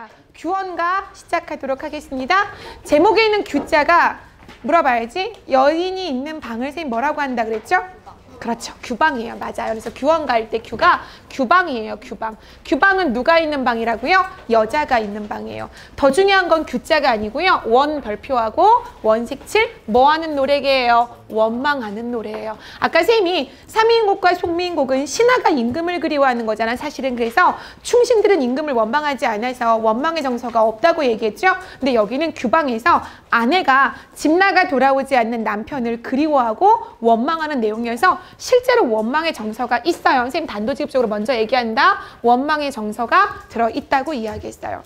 자, 규원가 시작하도록 하겠습니다. 제목에 있는 규자가 물어봐야지. 여인이 있는 방을 선생님 뭐라고 한다 그랬죠? 그렇죠. 규방이에요. 맞아요. 그래서 규원가 할 때 규가 규방이에요. 규방. 규방은 누가 있는 방이라고요? 여자가 있는 방이에요. 더 중요한 건 규자가 아니고요. 원 별표하고 원색칠 뭐 하는 노래게요? 원망하는 노래예요. 아까 쌤이 삼인곡과 송민곡은 신하가 임금을 그리워하는 거잖아. 사실은 그래서 충신들은 임금을 원망하지 않아서 원망의 정서가 없다고 얘기했죠. 근데 여기는 규방에서 아내가 집 나가 돌아오지 않는 남편을 그리워하고 원망하는 내용이어서 실제로 원망의 정서가 있어요. 선생님 단도직입적으로 먼저 얘기한다. 원망의 정서가 들어있다고 이야기했어요.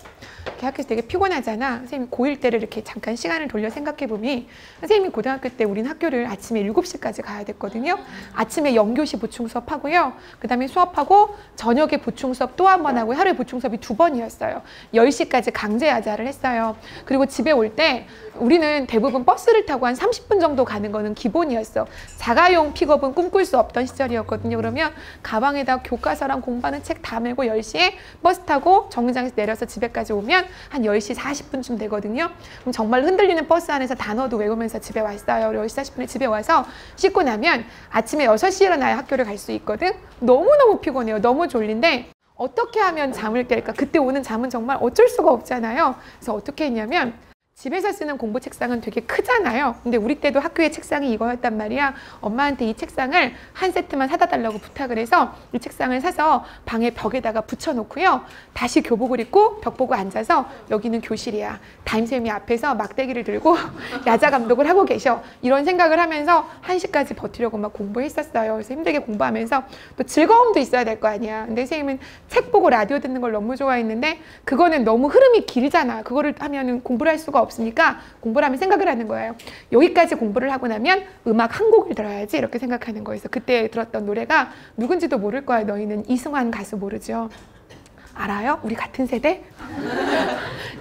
학교에서 되게 피곤하잖아. 선생님이 고1 때를 이렇게 잠깐 시간을 돌려 생각해보면 선생님이 고등학교 때 우린 학교를 아침에 7시까지 가야 됐거든요. 아침에 영교시 보충 수업하고요. 그 다음에 수업하고 저녁에 보충 수업 또 한 번 하고 하루에 보충 수업이 2번이었어요. 10시까지 강제 야자를 했어요. 그리고 집에 올 때 우리는 대부분 버스를 타고 한 30분 정도 가는 거는 기본이었어. 자가용 픽업은 꿈꿀 수 없던 시절이었거든요. 그러면 가방에다 교과서랑 공부하는 책 다 메고 10시에 버스 타고 정류장에서 내려서 집에까지 오면 한 10시 40분쯤 되거든요. 그럼 정말 흔들리는 버스 안에서 단어도 외우면서 집에 왔어요. 10시 40분에 집에 와서 씻고 나면 아침에 6시에 일어나야 학교를 갈 수 있거든. 너무너무 피곤해요. 너무 졸린데 어떻게 하면 잠을 깰까? 그때 오는 잠은 정말 어쩔 수가 없잖아요. 그래서 어떻게 했냐면 집에서 쓰는 공부 책상은 되게 크잖아요. 근데 우리 때도 학교의 책상이 이거였단 말이야. 엄마한테 이 책상을 한 세트만 사다 달라고 부탁을 해서 이 책상을 사서 방에 벽에다가 붙여놓고요. 다시 교복을 입고 벽 보고 앉아서 여기는 교실이야. 담임선생님이 앞에서 막대기를 들고 야자 감독을 하고 계셔. 이런 생각을 하면서 1시까지 버티려고 막 공부했었어요. 그래서 힘들게 공부하면서 또 즐거움도 있어야 될 거 아니야. 근데 선생님은 책 보고 라디오 듣는 걸 너무 좋아했는데 그거는 너무 흐름이 길잖아. 그거를 하면은 공부를 할 수가 없으니까 공부를 하면 생각을 하는 거예요. 여기까지 공부를 하고 나면 음악 한 곡을 들어야지 이렇게 생각하는 거예요. 그때 들었던 노래가 누군지도 모를 거야. 너희는 이승환 가수 모르죠? 알아요? 우리 같은 세대?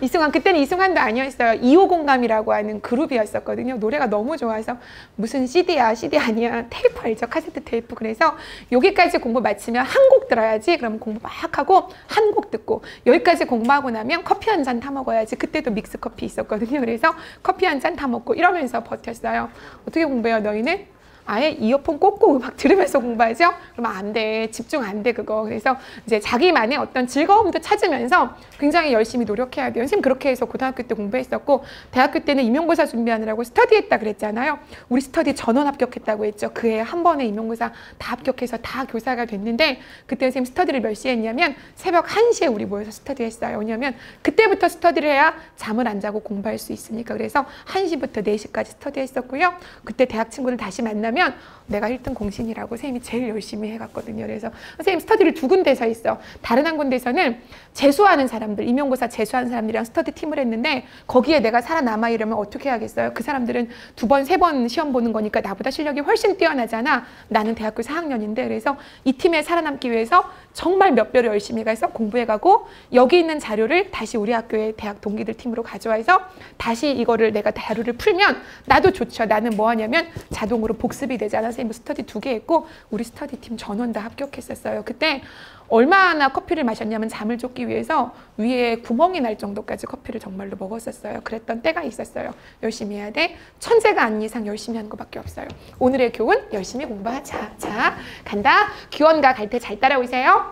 이승환, 그때는 이승환도 아니었어요. 2호 공감이라고 하는 그룹이었었거든요. 노래가 너무 좋아서 무슨 CD야, CD 아니야. 테이프 알죠? 카세트 테이프. 그래서 여기까지 공부 마치면 한 곡 들어야지. 그럼 공부 막 하고 한 곡 듣고 여기까지 공부하고 나면 커피 한 잔 타 먹어야지. 그때도 믹스커피 있었거든요. 그래서 커피 한 잔 타 먹고 이러면서 버텼어요. 어떻게 공부해요, 너희는? 아예 이어폰 꽂고 음악 들으면서 공부하죠? 그러면 안 돼. 집중 안 돼, 그거. 그래서 이제 자기만의 어떤 즐거움도 찾으면서 굉장히 열심히 노력해야 돼요. 선생님 그렇게 해서 고등학교 때 공부했었고 대학교 때는 임용고사 준비하느라고 스터디했다 그랬잖아요. 우리 스터디 전원 합격했다고 했죠. 그 해 한 번에 임용고사 다 합격해서 다 교사가 됐는데 그때 선생님 스터디를 몇 시에 했냐면 새벽 1시에 우리 모여서 스터디 했어요. 왜냐면 그때부터 스터디를 해야 잠을 안 자고 공부할 수 있으니까. 그래서 1시부터 4시까지 스터디 했었고요. 그때 대학 친구를 다시 만나면 내가 1등 공신이라고 선생님이 제일 열심히 해갔거든요. 그래서 선생님 스터디를 2군데서 했어. 다른 한 군데서는 재수하는 사람들, 임용고사 재수하는 사람들이랑 스터디 팀을 했는데 거기에 내가 살아남아 이러면 어떻게 하겠어요? 그 사람들은 2번, 3번 시험 보는 거니까 나보다 실력이 훨씬 뛰어나잖아. 나는 대학교 4학년인데 그래서 이 팀에 살아남기 위해서 정말 몇 배로 열심히 가서 공부해가고 여기 있는 자료를 다시 우리 학교의 대학 동기들 팀으로 가져와서 다시 이거를 내가 자료를 풀면 나도 좋죠. 나는 뭐 하냐면 자동으로 복습이 되잖아. 선생님 스터디 2개 했고 우리 스터디 팀 전원 다 합격했었어요. 그때 얼마나 커피를 마셨냐면 잠을 쫓기 위해서 위에 구멍이 날 정도까지 커피를 정말로 먹었었어요. 그랬던 때가 있었어요. 열심히 해야 돼. 천재가 아닌 이상 열심히 하는 것밖에 없어요. 오늘의 교훈 열심히 공부하자. 자, 간다. 규원가 갈 때 잘 따라오세요.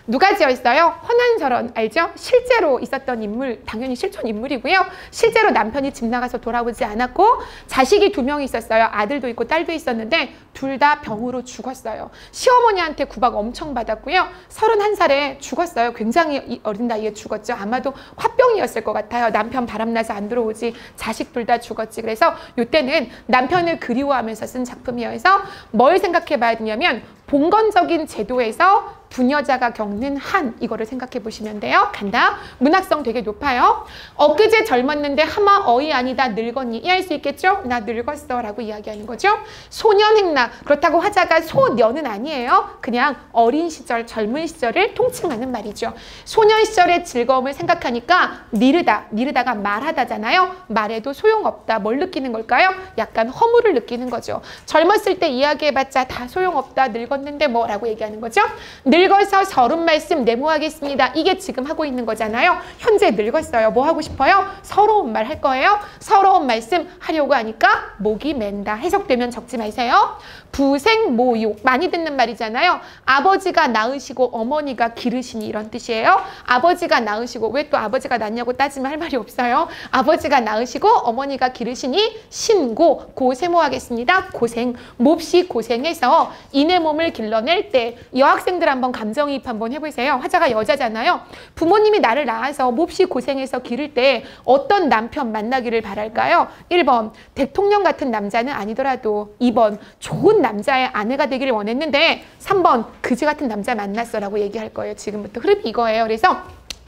누가 지어있어요? 헌안설원 알죠? 실제로 있었던 인물, 당연히 실존 인물이고요. 실제로 남편이 집 나가서 돌아오지 않았고 자식이 2명이 있었어요. 아들도 있고 딸도 있었는데 둘 다 병으로 죽었어요. 시어머니한테 구박 엄청 받았고요. 31살에 죽었어요. 굉장히 어린 나이에 죽었죠. 아마도 화병이었을 것 같아요. 남편 바람나서 안 들어오지. 자식 둘 다 죽었지. 그래서 이때는 남편을 그리워하면서 쓴 작품이어서 뭘 생각해 봐야 되냐면 봉건적인 제도에서 부녀자가 겪는 한 이거를 생각해 보시면 돼요. 간다. 문학성 되게 높아요. 엊그제 젊었는데 하마 어이 아니다 늙었니 이해할 수 있겠죠? 나 늙었어 라고 이야기하는 거죠. 소년행나 그렇다고 화자가 소년은 아니에요. 그냥 어린 시절 젊은 시절을 통칭하는 말이죠. 소년 시절의 즐거움을 생각하니까 니르다가 말하다잖아요. 말해도 소용없다. 뭘 느끼는 걸까요? 약간 허물을 느끼는 거죠. 젊었을 때 이야기해봤자 다 소용없다 늙었 늙었는데 뭐라고 얘기하는 거죠? 늙어서 서른 말씀 내모하겠습니다. 이게 지금 하고 있는 거잖아요. 현재 늙었어요. 뭐 하고 싶어요? 서러운 말 할 거예요. 서러운 말씀 하려고 하니까 목이 맨다. 해석되면 적지 마세요. 부생모육, 많이 듣는 말이잖아요. 아버지가 낳으시고 어머니가 기르시니 이런 뜻이에요. 아버지가 낳으시고, 왜 또 아버지가 낳냐고 따지면 할 말이 없어요. 아버지가 낳으시고 어머니가 기르시니 신고, 고세모하겠습니다. 고생, 몹시 고생해서 이내 몸을 길러낼 때, 여학생들 한번 감정이입 한번 해보세요. 화자가 여자잖아요. 부모님이 나를 낳아서 몹시 고생해서 기를 때 어떤 남편 만나기를 바랄까요? 1번, 대통령 같은 남자는 아니더라도, 2번, 좋은 남자의 아내가 되기를 원했는데, 3번, 그지 같은 남자 만났어 라고 얘기할 거예요. 지금부터 흐름이 이거예요. 그래서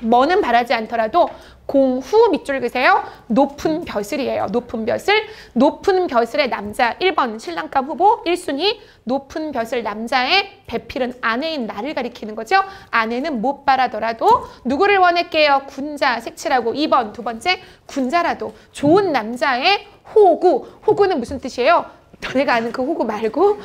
뭐는 바라지 않더라도 공후 밑줄 그세요. 높은 벼슬이에요. 높은 벼슬. 높은 벼슬의 남자. 1번 신랑감 후보 1순위. 높은 벼슬 남자의 배필은 아내인 나를 가리키는 거죠. 아내는 못 바라더라도 누구를 원할게요? 군자 색칠하고. 2번 두 번째 군자라도 좋은 남자의 호구. 호구는 무슨 뜻이에요? 너네가 아는 그 호구 말고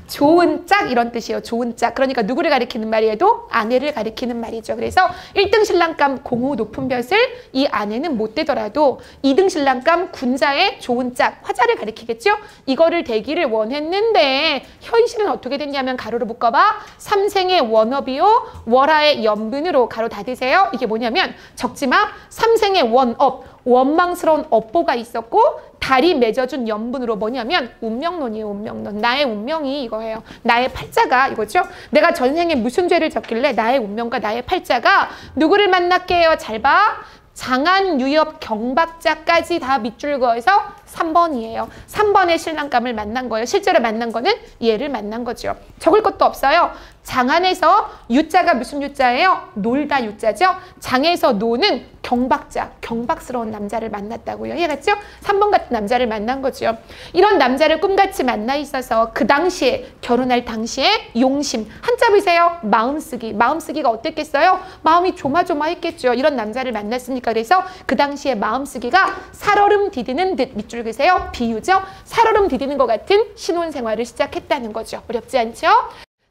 좋은 짝 이런 뜻이에요. 좋은 짝. 그러니까 누구를 가리키는 말이에도 아내를 가리키는 말이죠. 그래서 1등 신랑감 공후 높은 벼슬, 이 아내는 못 되더라도 2등 신랑감 군자의 좋은 짝, 화자를 가리키겠죠. 이거를 되기를 원했는데 현실은 어떻게 됐냐면 가로로 묶어봐. 삼생의 원업이요 월하의 연분으로 가로 닫으세요. 이게 뭐냐면 적지마. 삼생의 원업, 원망스러운 업보가 있었고 달이 맺어준 연분으로 뭐냐면 운명론이에요. 운명론. 나의 운명이 이거예요. 나의 팔자가 이거죠. 내가 전생에 무슨 죄를 졌길래 나의 운명과 나의 팔자가 누구를 만났게요? 잘 봐. 장안, 유엽, 경박자까지 다 밑줄 그어서 3번이에요. 3번의 신랑감을 만난 거예요. 실제로 만난 거는 얘를 만난 거죠. 적을 것도 없어요. 장안에서 유자가 무슨 유자예요? 놀다 유자죠. 장에서 노는 경박자, 경박스러운 남자를 만났다고요. 이해갔죠? 3번 같은 남자를 만난 거죠. 이런 남자를 꿈같이 만나 있어서 그 당시에, 결혼할 당시에 용심, 한자 보세요. 마음쓰기. 마음쓰기가 어땠겠어요? 마음이 조마조마했겠죠. 이런 남자를 만났으니까. 그래서 그 당시에 마음쓰기가 살얼음 디디는 듯 밑줄 그세요. 비유죠. 살얼음 디디는 것 같은 신혼생활을 시작했다는 거죠. 어렵지 않죠?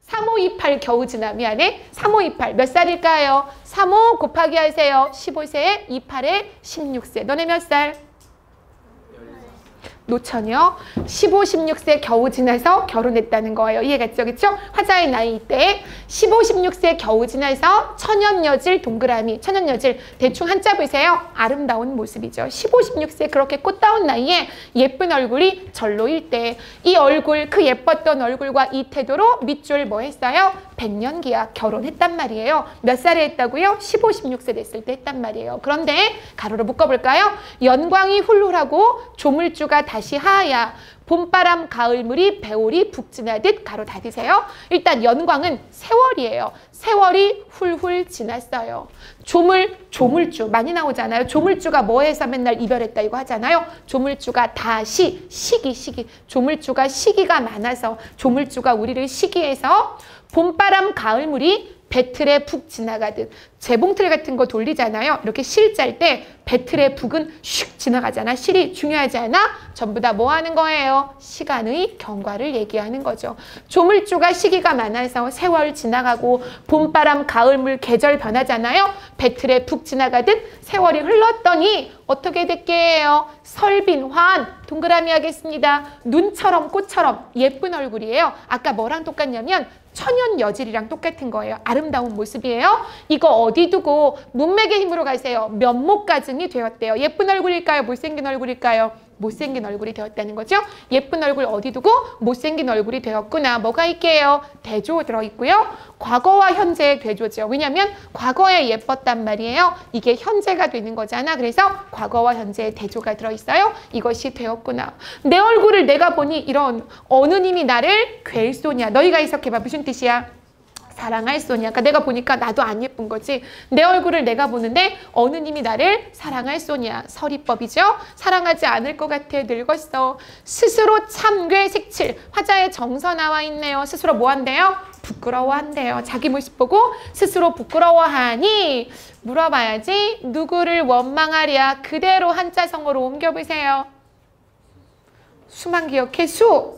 3528 겨우 지나. 미안해. 3528 몇 살일까요? 35 곱하기 하세요. 15세, 28에 16세. 너네 몇 살? 노처녀. 15, 16세 겨우 지나서 결혼했다는 거예요. 이해갔죠? 그쵸? 화자의 나이 때 15, 16세 겨우 지나서 천연여질 동그라미. 천연여질 대충 한자 보세요. 아름다운 모습이죠. 15, 16세 그렇게 꽃다운 나이에 예쁜 얼굴이 절로일 때 이 얼굴, 그 예뻤던 얼굴과 이 태도로 밑줄 뭐 했어요? 100년기야. 결혼했단 말이에요. 몇 살에 했다고요? 15, 16세 됐을 때 했단 말이에요. 그런데 가로로 묶어볼까요? 연광이 훌훌하고 조물주가 다시 하야. 봄바람 가을물이 배오리 북지나듯 가로 닫으세요. 일단 연광은 세월이에요. 세월이 훌훌 지났어요. 조물주 많이 나오잖아요. 조물주가 뭐해서 맨날 이별했다 이거 하잖아요. 조물주가 다시 시기. 조물주가 시기가 많아서 조물주가 우리를 시기해서 봄바람 가을물이 배틀에 푹 지나가듯. 재봉틀 같은 거 돌리잖아요. 이렇게 실 짤 때 배틀의 북은 슉 지나가잖아. 실이 중요하지 않아? 전부 다 뭐 하는 거예요? 시간의 경과를 얘기하는 거죠. 조물주가 시기가 많아서 세월 지나가고 봄바람, 가을물, 계절 변하잖아요. 배틀에 푹 지나가듯 세월이 흘렀더니 어떻게 됐게요? 설빈환, 동그라미 하겠습니다. 눈처럼 꽃처럼 예쁜 얼굴이에요. 아까 뭐랑 똑같냐면 천연여질이랑 똑같은 거예요. 아름다운 모습이에요. 이거 어디 두고 문맥의 힘으로 가세요. 면목가증이 되었대요. 예쁜 얼굴일까요? 못생긴 얼굴일까요? 못생긴 얼굴이 되었다는 거죠. 예쁜 얼굴 어디 두고 못생긴 얼굴이 되었구나. 뭐가 있게요? 대조 들어있고요. 과거와 현재의 대조죠. 왜냐하면 과거에 예뻤단 말이에요. 이게 현재가 되는 거잖아. 그래서 과거와 현재의 대조가 들어있어요. 이것이 되었구나. 내 얼굴을 내가 보니 이런 어느 님이 나를 괴일소냐. 너희가 해석해봐. 무슨 뜻이야? 사랑할 소냐. 그러니까 내가 보니까 나도 안 예쁜 거지. 내 얼굴을 내가 보는데 어느 님이 나를 사랑할 소냐. 서리법이죠. 사랑하지 않을 것 같아. 늙었어. 스스로 참괴 색칠. 화자에 정서 나와 있네요. 스스로 뭐 한대요? 부끄러워한대요. 자기 모습 보고 스스로 부끄러워하니 물어봐야지. 누구를 원망하랴. 그대로 한자성어로 옮겨보세요. 수만 기억해. 수.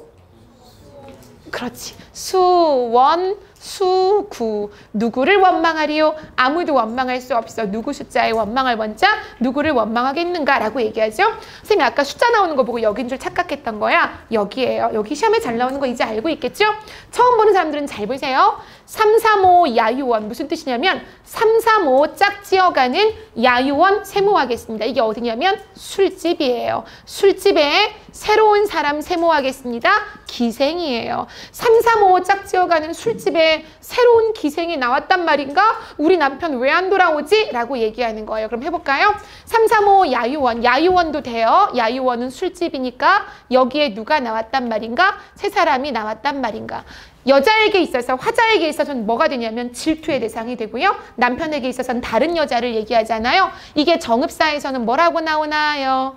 그렇지. 수원, 수구. 누구를 원망하리요? 아무도 원망할 수 없어. 누구 숫자에 원망할 원자? 누구를 원망하겠는가? 라고 얘기하죠. 선생님이 아까 숫자 나오는 거 보고 여긴 줄 착각했던 거야. 여기예요. 여기 시험에 잘 나오는 거 이제 알고 있겠죠? 처음 보는 사람들은 잘 보세요. 335 야유원 무슨 뜻이냐면 335 짝지어가는 야유원 세모하겠습니다. 이게 어디냐면 술집이에요. 술집에 새로운 사람 세모하겠습니다. 기생이에요. 335 짝지어가는 술집에 새로운 기생이 나왔단 말인가? 우리 남편 왜 안 돌아오지? 라고 얘기하는 거예요. 그럼 해볼까요? 335 야유원. 야유원도 돼요. 야유원은 술집이니까 여기에 누가 나왔단 말인가? 새 사람이 나왔단 말인가? 여자에게 있어서 화자에게 있어서는 뭐가 되냐면 질투의 대상이 되고요. 남편에게 있어서는 다른 여자를 얘기하잖아요. 이게 정읍사에서는 뭐라고 나오나요?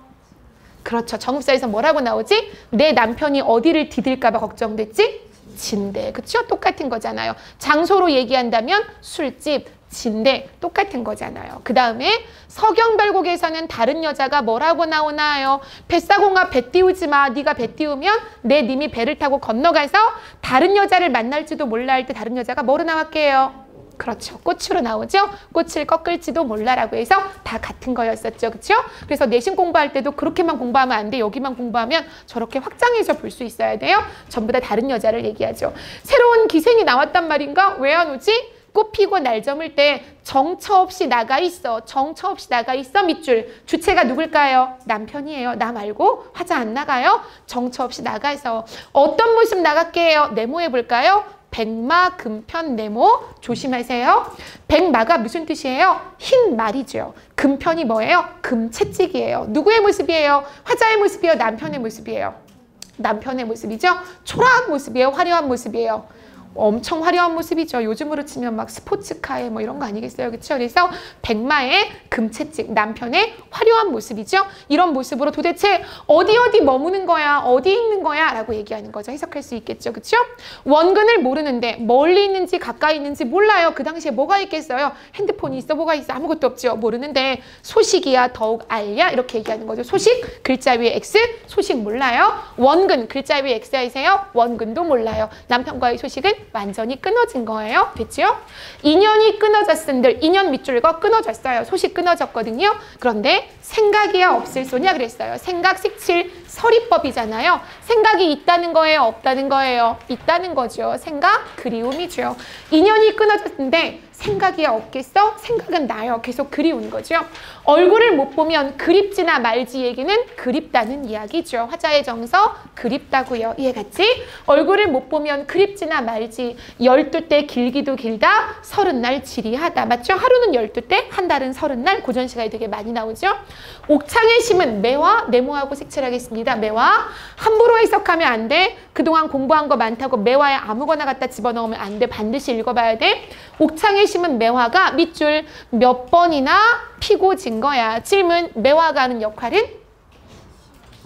그렇죠. 정읍사에서 뭐라고 나오지? 내 남편이 어디를 디딜까 봐 걱정됐지? 진대. 그렇죠? 똑같은 거잖아요. 장소로 얘기한다면 술집, 진대 똑같은 거잖아요. 그 다음에 서경별곡에서는 다른 여자가 뭐라고 나오나요? 뱃사공아 배 띄우지 마. 네가 배 띄우면 내 님이 배를 타고 건너가서 다른 여자를 만날지도 몰라 할 때 다른 여자가 뭐로 나왔게요? 그렇죠. 꽃으로 나오죠. 꽃을 꺾을지도 몰라라고 해서 다 같은 거였었죠. 그렇죠? 그래서 내신 공부할 때도 그렇게만 공부하면 안 돼. 여기만 공부하면 저렇게 확장해서 볼 수 있어야 돼요. 전부 다 다른 여자를 얘기하죠. 새로운 기생이 나왔단 말인가? 왜 안 오지? 꽃 피고 날 저물 때 정처 없이 나가 있어. 정처 없이 나가 있어 밑줄. 주체가 누굴까요? 남편이에요. 나 말고 화자 안 나가요? 정처 없이 나가 있어. 어떤 모습 나갈게요? 네모해 볼까요? 백마, 금편, 네모 조심하세요. 백마가 무슨 뜻이에요? 흰 말이죠. 금편이 뭐예요? 금채찍이에요. 누구의 모습이에요? 화자의 모습이에요? 남편의 모습이에요? 남편의 모습이죠. 초라한 모습이에요? 화려한 모습이에요? 엄청 화려한 모습이죠. 요즘으로 치면 막 스포츠카에 뭐 이런 거 아니겠어요? 그렇죠? 그래서 백마의 금채찍, 남편의 화려한 모습이죠. 이런 모습으로 도대체 어디 머무는 거야? 어디 있는 거야? 라고 얘기하는 거죠. 해석할 수 있겠죠. 그렇죠? 원근을 모르는데 멀리 있는지 가까이 있는지 몰라요. 그 당시에 뭐가 있겠어요? 핸드폰이 있어? 뭐가 있어? 아무것도 없죠. 모르는데 소식이야 더욱 알야? 이렇게 얘기하는 거죠. 소식, 글자 위에 X, 소식 몰라요. 원근, 글자 위에 X이세요? 원근도 몰라요. 남편과의 소식은 완전히 끊어진 거예요. 됐죠? 인연이 끊어졌은들, 인연 밑줄과 끊어졌어요. 소식 끊어졌거든요. 그런데 생각이야 없을 소냐 그랬어요. 생각, 색칠, 서리법이잖아요. 생각이 있다는 거예요? 없다는 거예요? 있다는 거죠. 생각, 그리움이죠. 인연이 끊어졌는데 생각이야 없겠어? 생각은 나요. 계속 그리운 거죠. 얼굴을 못 보면 그립지나 말지 얘기는 그립다는 이야기죠. 화자의 정서 그립다고요. 이해갔지? 얼굴을 못 보면 그립지나 말지. 12때 길기도 길다. 30날 지리하다. 맞죠? 하루는 12때, 한 달은 30날. 고전 시간이 되게 많이 나오죠. 옥창의 심은 매화, 네모하고 색칠하겠습니다. 매화. 함부로 해석하면 안 돼. 그동안 공부한 거 많다고 매화에 아무거나 갖다 집어넣으면 안 돼. 반드시 읽어봐야 돼. 옥창의 심은 매화가 밑줄 몇 번이나 피고 진 거야. 질문, 매화가 하는 역할은?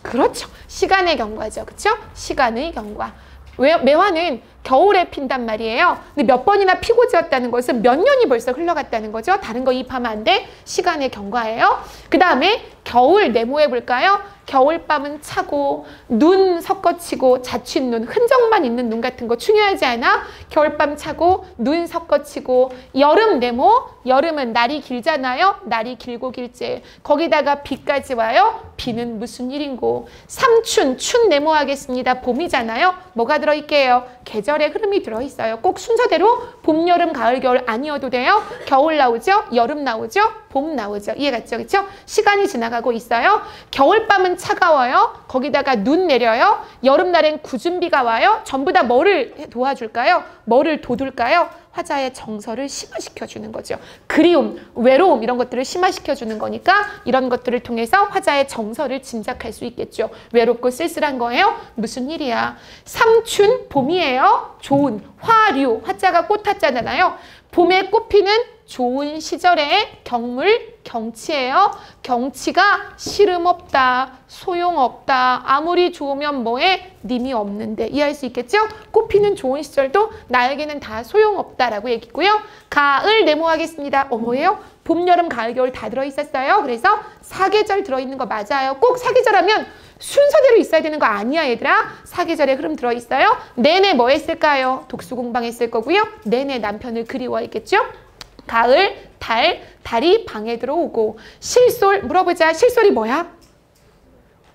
그렇죠. 시간의 경과죠. 그렇죠? 시간의 경과. 왜? 매화는 겨울에 핀단 말이에요. 근데 몇 번이나 피고 지었다는 것은 몇 년이 벌써 흘러갔다는 거죠. 다른 거 이입하면 안 돼. 시간의 경과예요. 그 다음에 겨울 네모해 볼까요? 겨울밤은 차고 눈 섞어치고 자칫눈, 흔적만 있는 눈 같은 거 중요하지 않아? 겨울밤 차고 눈 섞어치고 여름 네모, 여름은 날이 길잖아요. 날이 길고 길제. 거기다가 비까지 와요. 비는 무슨 일인고. 삼춘, 춘 네모하겠습니다. 봄이잖아요. 뭐가 들어있게요? 계절의 흐름이 들어있어요. 꼭 순서대로 봄, 여름, 가을, 겨울 아니어도 돼요. 겨울 나오죠? 여름 나오죠? 봄 나오죠? 이해갔죠? 그렇죠? 시간이 지나가고 있어요. 겨울밤은 차가워요. 거기다가 눈 내려요. 여름날엔 구준비가 와요. 전부 다 뭐를 도와줄까요? 뭐를 돋울까요? 화자의 정서를 심화시켜주는 거죠. 그리움, 외로움 이런 것들을 심화시켜주는 거니까 이런 것들을 통해서 화자의 정서를 짐작할 수 있겠죠. 외롭고 쓸쓸한 거예요? 무슨 일이야? 삼춘, 봄이에요. 좋은, 화류, 화자가 꽃 탔잖아요. 봄에 꽃 피는 좋은 시절의 경물, 경치예요. 경치가 시름없다, 소용없다. 아무리 좋으면 뭐해? 님이 없는데. 이해할 수 있겠죠? 꽃피는 좋은 시절도 나에게는 다 소용없다라고 얘기고요. 가을 네모하겠습니다. 뭐예요? 봄, 여름, 가을, 겨울 다 들어있었어요. 그래서 사계절 들어있는 거 맞아요. 꼭 사계절하면 순서대로 있어야 되는 거 아니야, 얘들아. 사계절의 흐름 들어있어요. 내내 뭐 했을까요? 독수공방했을 거고요. 내내 남편을 그리워했겠죠? 가을, 달이 방에 들어오고. 실솔, 물어보자. 실솔이 뭐야?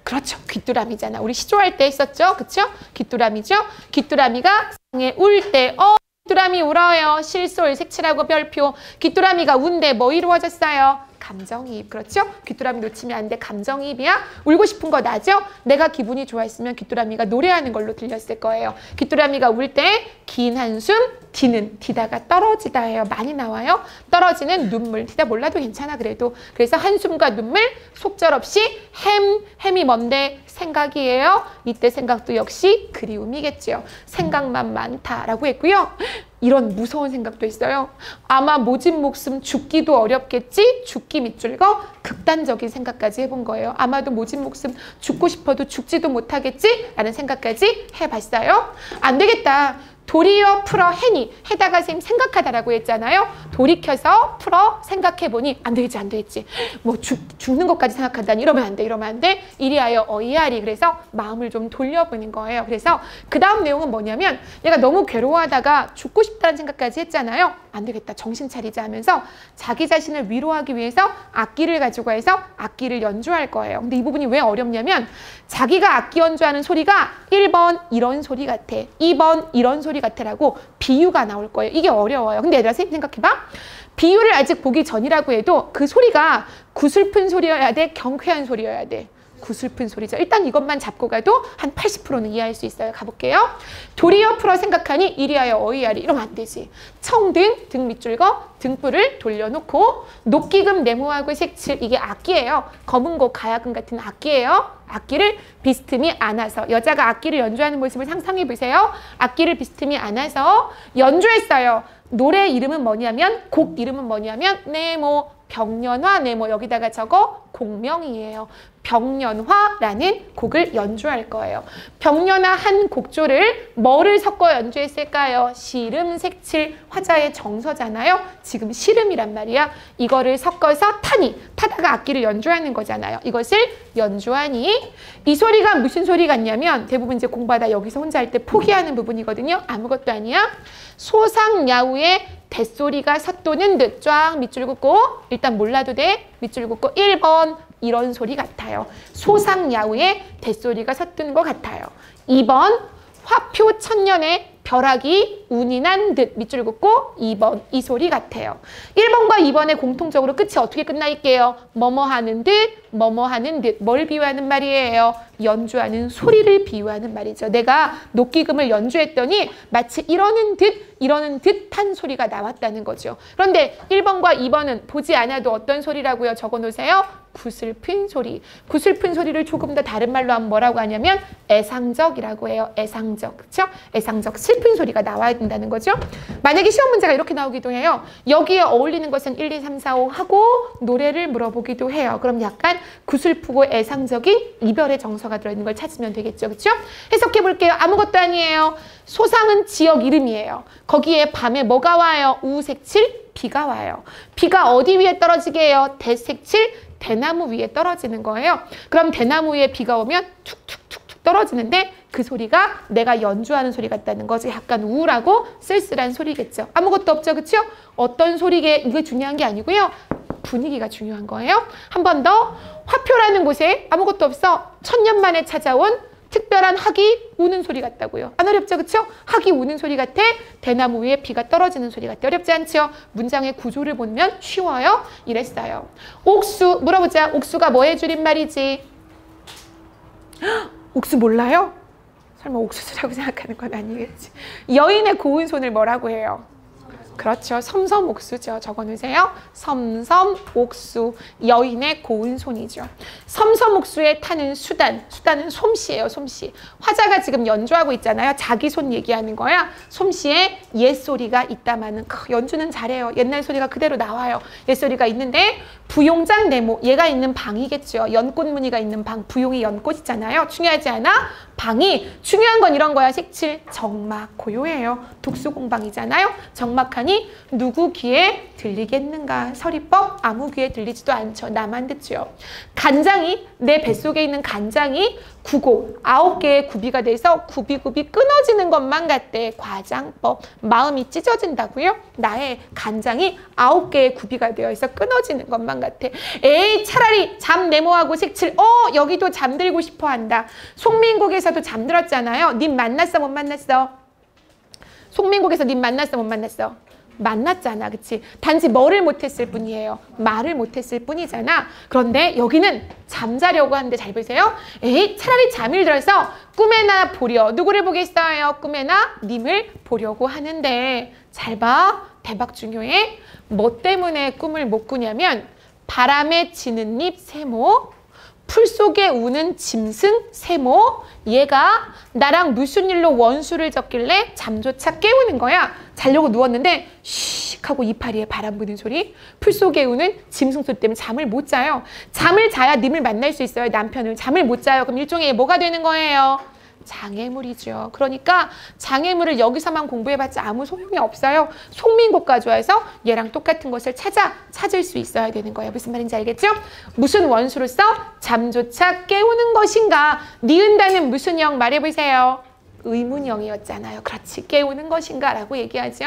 그렇죠. 귀뚜라미잖아. 우리 시조할 때 했었죠? 그쵸? 귀뚜라미죠? 귀뚜라미가 상에 울 때, 귀뚜라미 울어요. 실솔, 색칠하고 별표. 귀뚜라미가 운데 뭐 이루어졌어요? 감정이입. 그렇죠? 귀뚜라미 놓치면 안 돼. 감정이입이야. 울고 싶은 거 나죠? 내가 기분이 좋아했으면 귀뚜라미가 노래하는 걸로 들렸을 거예요. 귀뚜라미가 울 때 긴 한숨, 디다가 떨어지다예요. 많이 나와요. 떨어지는 눈물. 디다 몰라도 괜찮아 그래도. 그래서 한숨과 눈물, 속절없이 햄이 뭔데? 생각이에요. 이때 생각도 역시 그리움이겠죠. 생각만 많다라고 했고요. 이런 무서운 생각도 있어요. 아마 모진 목숨 죽기도 어렵겠지? 죽기 밑줄거 극단적인 생각까지 해본 거예요. 아마도 모진 목숨 죽고 싶어도 죽지도 못하겠지? 라는 생각까지 해봤어요. 안 되겠다. 도리어 풀어 해니. 해다가 선생님 생각하다라고 했잖아요. 돌이켜서 풀어 생각해보니 안 되겠지. 뭐 죽는 것까지 생각한다니 이러면 안 돼. 이리하여 어이하리. 그래서 마음을 좀 돌려보는 거예요. 그래서 그 다음 내용은 뭐냐면 얘가 너무 괴로워하다가 죽고 싶다는 생각까지 했잖아요. 안 되겠다. 정신 차리자 하면서 자기 자신을 위로하기 위해서 악기를 가지고 해서 악기를 연주할 거예요. 근데 이 부분이 왜 어렵냐면 자기가 악기 연주하는 소리가 1번 이런 소리 같아. 2번 이런 소리 같아라고 비유가 나올 거예요. 이게 어려워요. 근데 얘들아 선생님 생각해봐. 비유를 아직 보기 전이라고 해도 그 소리가 구슬픈 소리여야 돼? 경쾌한 소리여야 돼? 구슬픈 소리죠. 일단 이것만 잡고 가도 한 80%는 이해할 수 있어요. 가볼게요. 도리어 풀어 생각하니 이리하여 어이하리. 이러면 안 되지. 청등, 등 밑줄거, 등불을 돌려놓고 녹기금, 네모하고 색칠. 이게 악기예요. 검은고, 가야금 같은 악기예요. 악기를 비스듬히 안아서. 여자가 악기를 연주하는 모습을 상상해 보세요. 악기를 비스듬히 안아서 연주했어요. 노래 이름은 뭐냐면, 곡 이름은 뭐냐면 네모, 병년화, 네모. 여기다가 적어 곡명이에요. 병년화라는 곡을 연주할 거예요. 병년화 한 곡조를 뭐를 섞어 연주했을까요? 시름, 색칠, 화자의 정서잖아요. 지금 시름이란 말이야. 이거를 섞어서 타다가 악기를 연주하는 거잖아요. 이것을 연주하니 이 소리가 무슨 소리 같냐면 대부분 이제 공부하다 여기서 혼자 할 때 포기하는 부분이거든요. 아무것도 아니야. 소상야우의 뱃소리가 삿도는 듯. 쫙 밑줄 긋고 일단 몰라도 돼. 밑줄 긋고 1번 이런 소리 같아요. 소상야우의 뱃소리가 삿드는 것 같아요. 2번 화표 천년의 벼락이 운이 난 듯. 밑줄 긋고 2번 이 소리 같아요. 1번과 2번의 공통적으로 끝이 어떻게 끝날게요? 뭐뭐 하는 듯, 뭐뭐 하는 듯. 뭘 비유하는 말이에요? 연주하는 소리를 비유하는 말이죠. 내가 녹기금을 연주했더니 마치 이러는 듯한 소리가 나왔다는 거죠. 그런데 1번과 2번은 보지 않아도 어떤 소리라고요? 적어놓으세요. 구슬픈 소리. 구슬픈 소리를 조금 더 다른 말로 하면 뭐라고 하냐면 애상적이라고 해요. 애상적. 그렇죠? 애상적. 슬픈 소리가 나와야 된다는 거죠. 만약에 시험 문제가 이렇게 나오기도 해요. 여기에 어울리는 것은 1, 2, 3, 4, 5 하고 노래를 물어보기도 해요. 그럼 약간 구슬프고 애상적인 이별의 정서가 들어있는 걸 찾으면 되겠죠. 그렇죠? 해석해 볼게요. 아무것도 아니에요. 소상은 지역 이름이에요. 거기에 밤에 뭐가 와요? 우색칠, 비가 와요. 비가 어디 위에 떨어지게 해요? 대색칠, 대나무 위에 떨어지는 거예요. 그럼 대나무 위에 비가 오면 툭툭툭툭 떨어지는데 그 소리가 내가 연주하는 소리 같다는 거죠. 약간 우울하고 쓸쓸한 소리겠죠. 아무것도 없죠. 그렇죠? 어떤 소리게 이게 중요한 게 아니고요. 분위기가 중요한 거예요. 한 번 더. 화표라는 곳에 아무것도 없어. 천년 만에 찾아온 특별한 학이 우는 소리 같다고요. 안 어렵죠? 그렇죠? 학이 우는 소리 같아. 대나무 위에 비가 떨어지는 소리 같아. 어렵지 않죠? 문장의 구조를 보면 쉬워요. 이랬어요. 옥수 물어보자. 옥수가 뭐의 줄임말이지? 옥수 몰라요? 설마 옥수수라고 생각하는 건 아니겠지. 여인의 고운 손을 뭐라고 해요? 그렇죠. 섬섬옥수죠. 적어놓으세요. 섬섬옥수. 여인의 고운 손이죠. 섬섬옥수에 타는 수단. 수단은 솜씨예요. 솜씨. 화자가 지금 연주하고 있잖아요. 자기 손 얘기하는 거야. 솜씨에 옛소리가 있다마는 연주는 잘해요. 옛날 소리가 그대로 나와요. 옛소리가 있는데 부용장 네모. 얘가 있는 방이겠죠. 연꽃 무늬가 있는 방. 부용이 연꽃이잖아요. 중요하지 않아? 방이. 중요한 건 이런 거야. 색칠. 정막 고요해요. 독수공방이잖아요. 정막하니 누구 귀에 들리겠는가. 서리법 아무 귀에 들리지도 않죠. 나만 듣죠. 간장이 내 뱃속에 있는 간장이 9개의 구비가 돼서 구비구비 끊어지는 것만 같대. 과장법. 마음이 찢어진다고요? 나의 간장이 9개의 구비가 되어 있어 끊어지는 것만 같아. 에이 차라리 잠 네모하고 색칠. 여기도 잠들고 싶어 한다. 송민국에서도 잠들었잖아요. 님 만났어 못 만났어? 송민국에서 님 만났어 못 만났어? 만났잖아. 그치? 단지 뭐를 못했을 뿐이에요. 말을 못했을 뿐이잖아. 그런데 여기는 잠자려고 하는데 잘 보세요. 에이 차라리 잠을 들어서 꿈에나 보려. 누구를 보겠어요? 꿈에나 님을 보려고 하는데 잘 봐. 대박 중요해. 뭐 때문에 꿈을 못 꾸냐면 바람에 지는 잎 세모, 풀 속에 우는 짐승 세모. 얘가 나랑 무슨 일로 원수를 졌길래 잠조차 깨우는 거야. 자려고 누웠는데 씩 하고 이파리에 바람 부는 소리, 풀 속에 우는 짐승 소리 때문에 잠을 못 자요. 잠을 자야 님을 만날 수 있어요. 남편을. 잠을 못 자요. 그럼 일종의 뭐가 되는 거예요? 장애물이죠. 그러니까 장애물을 여기서만 공부해봤자 아무 소용이 없어요. 송민국 가져와서 얘랑 똑같은 것을 찾을 수 있어야 되는 거예요. 무슨 말인지 알겠죠? 무슨 원수로서 잠조차 깨우는 것인가? 니은다는 무슨 영 말해보세요. 의문형이었잖아요. 그렇지. 깨우는 것인가? 라고 얘기하죠.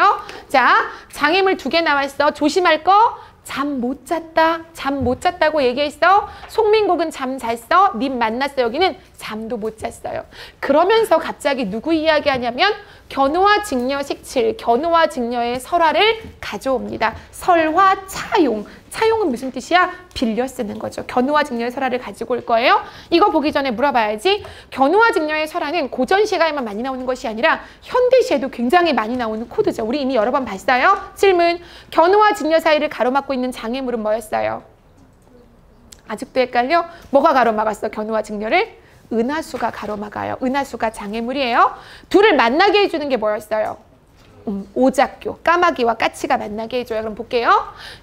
자, 장애물 2개 나왔어. 조심할 거. 잠 못 잤다. 잠 못 잤다고 얘기했어. 송민국은 잠 잤어. 님 만났어. 여기는 잠도 못 잤어요. 그러면서 갑자기 누구 이야기하냐면 견우와 직녀 색칠. 견우와 직녀의 설화를 가져옵니다. 설화 차용. 차용은 무슨 뜻이야? 빌려 쓰는 거죠. 견우와 직녀의 설화를 가지고 올 거예요. 이거 보기 전에 물어봐야지. 견우와 직녀의 설화는 고전 시가에만 많이 나오는 것이 아니라 현대 시에도 굉장히 많이 나오는 코드죠. 우리 이미 여러 번 봤어요. 질문. 견우와 직녀 사이를 가로막고 있는 장애물은 뭐였어요? 아직도 헷갈려? 뭐가 가로막았어? 견우와 직녀를? 은하수가 가로막아요. 은하수가 장애물이에요. 둘을 만나게 해주는 게 뭐였어요? 오작교. 까마귀와 까치가 만나게 해줘요. 그럼 볼게요.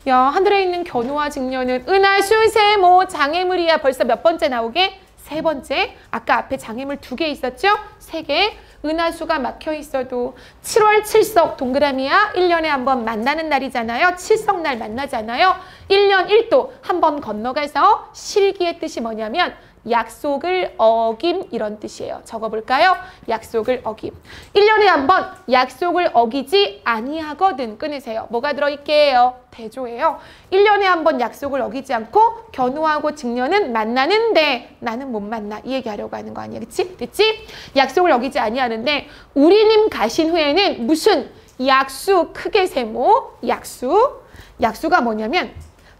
야, 하늘에 있는 견우와 직녀는 은하수 세모 장애물이야. 벌써 몇 번째 나오게? 3번째. 아까 앞에 장애물 2개 있었죠? 3개. 은하수가 막혀 있어도 7월 7석 동그라미야. 1년에 한 번 만나는 날이잖아요. 칠석날 만나잖아요. 1년 1도 한 번 건너가서 실기의 뜻이 뭐냐면 약속을 어김 이런 뜻이에요. 적어볼까요? 약속을 어김. 1년에 한 번 약속을 어기지 아니하거든. 끊으세요. 뭐가 들어있게요? 대조예요. 1년에 한 번 약속을 어기지 않고 견우하고 직녀는 만나는데 나는 못 만나. 이 얘기하려고 하는 거 아니야. 그치? 됐지? 약속을 어기지 아니하는데 우리님 가신 후에는 무슨 약수 크게 세모 약수. 약수가 뭐냐면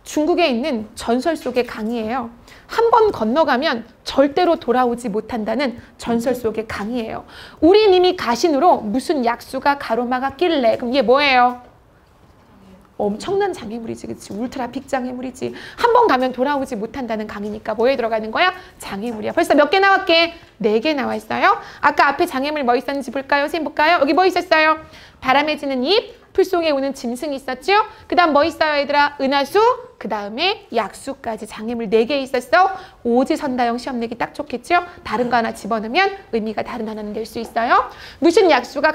중국에 있는 전설 속의 강이에요. 한 번 건너가면 절대로 돌아오지 못한다는 전설 속의 강이에요. 우리 님이 가신 후로 무슨 약수가 가로막았길래 그럼 이게 뭐예요? 엄청난 장애물이지. 그치? 울트라픽 장애물이지. 한 번 가면 돌아오지 못한다는 강이니까 뭐에 들어가는 거야? 장애물이야. 벌써 몇 개 나왔게? 4개 나와 있어요. 아까 앞에 장애물 뭐 있었는지 볼까요? 선생님 볼까요? 여기 뭐 있었어요? 바람에 지는 잎, 풀 속에 우는 짐승이 있었죠? 그 다음 뭐 있어요 얘들아? 은하수, 그 다음에 약수까지 장애물 4개 있었어. 오지선다형 시험 내기 딱 좋겠죠? 다른 거 하나 집어넣으면 의미가 다른 하나는 될 수 있어요. 무슨 약수가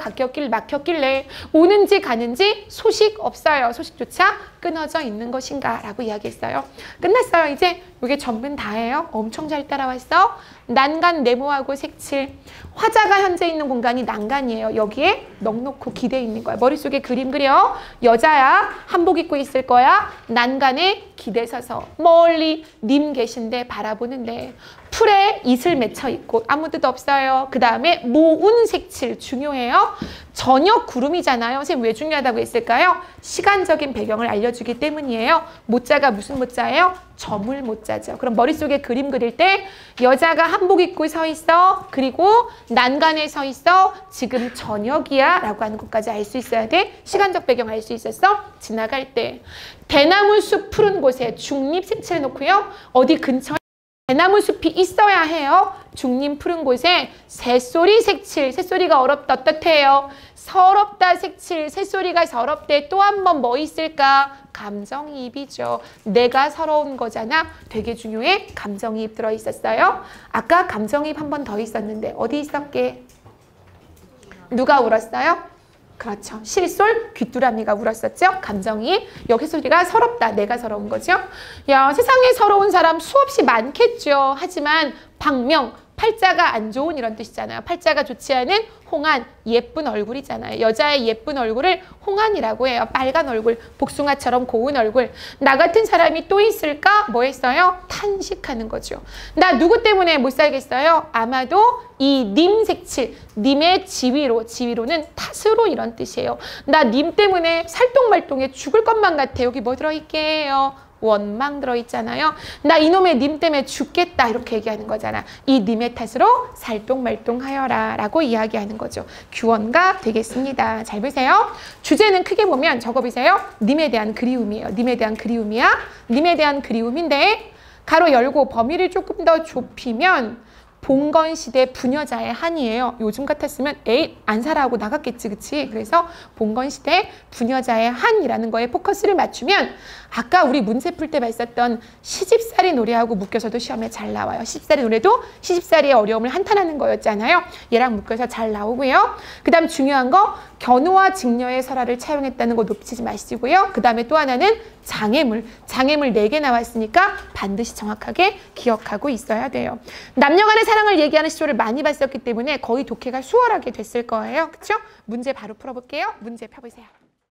막혔길래 오는지 가는지 소식 없어요. 소식조차 끊어져 있는 것인가 라고 이야기했어요. 끝났어요. 이제 이게 전부 다예요. 엄청 잘 따라왔어. 난간 네모하고 색칠. 화자가 현재 있는 공간이 난간이에요. 여기에 넉넉히 기대 있는 거야. 머릿속에 그림 그려. 여자야. 한복 입고 있을 거야. 난간에 기대 서서 멀리 님 계신데 바라보는데 풀에 잇을 맺혀 있고 아무 뜻 없어요. 그 다음에 모운 색칠 중요해요. 저녁 구름이잖아요. 선생님 왜 중요하다고 했을까요? 시간적인 배경을 알려주기 때문이에요. 모자가 무슨 모자예요? 저물 모자죠. 그럼 머릿속에 그림 그릴 때 여자가 한복 입고 서 있어. 그리고 난간에 서 있어. 지금 저녁이야 라고 하는 것까지 알 수 있어야 돼. 시간적 배경 알 수 있었어? 지나갈 때. 대나무 숲 푸른 곳에 중립 색칠해 놓고요. 어디 근처에 대나무 숲이 있어야 해요. 중림 푸른 곳에 새소리 색칠. 새소리가 어렵다 어떻대요? 서럽다 색칠. 새소리가 서럽대. 또 한 번 뭐 있을까? 감정이입이죠. 내가 서러운 거잖아. 되게 중요해. 감정이입 들어있었어요. 아까 감정이입 한 번 더 있었는데 어디 있었게? 누가 울었어요? 그렇죠. 실솔, 귀뚜라미가 울었었죠. 감정이. 여기 소리가 서럽다. 내가 서러운 거죠. 야, 세상에 서러운 사람 수없이 많겠죠. 하지만 박명, 팔자가 안 좋은 이런 뜻이잖아요. 팔자가 좋지 않은 홍한, 예쁜 얼굴이잖아요. 여자의 예쁜 얼굴을 홍한이라고 해요. 빨간 얼굴, 복숭아처럼 고운 얼굴. 나 같은 사람이 또 있을까? 뭐 했어요? 탄식하는 거죠. 나 누구 때문에 못 살겠어요? 아마도 이 님 색칠, 님의 지위로는 탓으로 이런 뜻이에요. 나 님 때문에 살똥말똥해 죽을 것만 같아. 여기 뭐 들어있게요? 원망 들어있잖아요. 나 이놈의 님 때문에 죽겠다 이렇게 얘기하는 거잖아. 이 님의 탓으로 살똥말똥하여라 라고 이야기하는 거죠. 규원가 되겠습니다. 잘 보세요. 주제는 크게 보면 적어보세요. 님에 대한 그리움이에요. 님에 대한 그리움이야. 님에 대한 그리움인데 가로 열고 범위를 조금 더 좁히면 봉건시대 부녀자의 한이에요. 요즘 같았으면 에이 안 살아 하고 나갔겠지 그치? 그래서 봉건시대 부녀자의 한이라는 거에 포커스를 맞추면 아까 우리 문제 풀 때 봤었던 시집살이 노래하고 묶여서도 시험에 잘 나와요. 시집살이 노래도 시집살이의 어려움을 한탄하는 거였잖아요. 얘랑 묶여서 잘 나오고요. 그 다음 중요한 거 견우와 직녀의 설화를 차용했다는 거 놓치지 마시고요. 그 다음에 또 하나는 장애물 4개 나왔으니까 반드시 정확하게 기억하고 있어야 돼요. 남녀 간의 사랑을 얘기하는 시조를 많이 봤었기 때문에 거의 독해가 수월하게 됐을 거예요. 그렇죠? 문제 바로 풀어볼게요. 문제 펴보세요.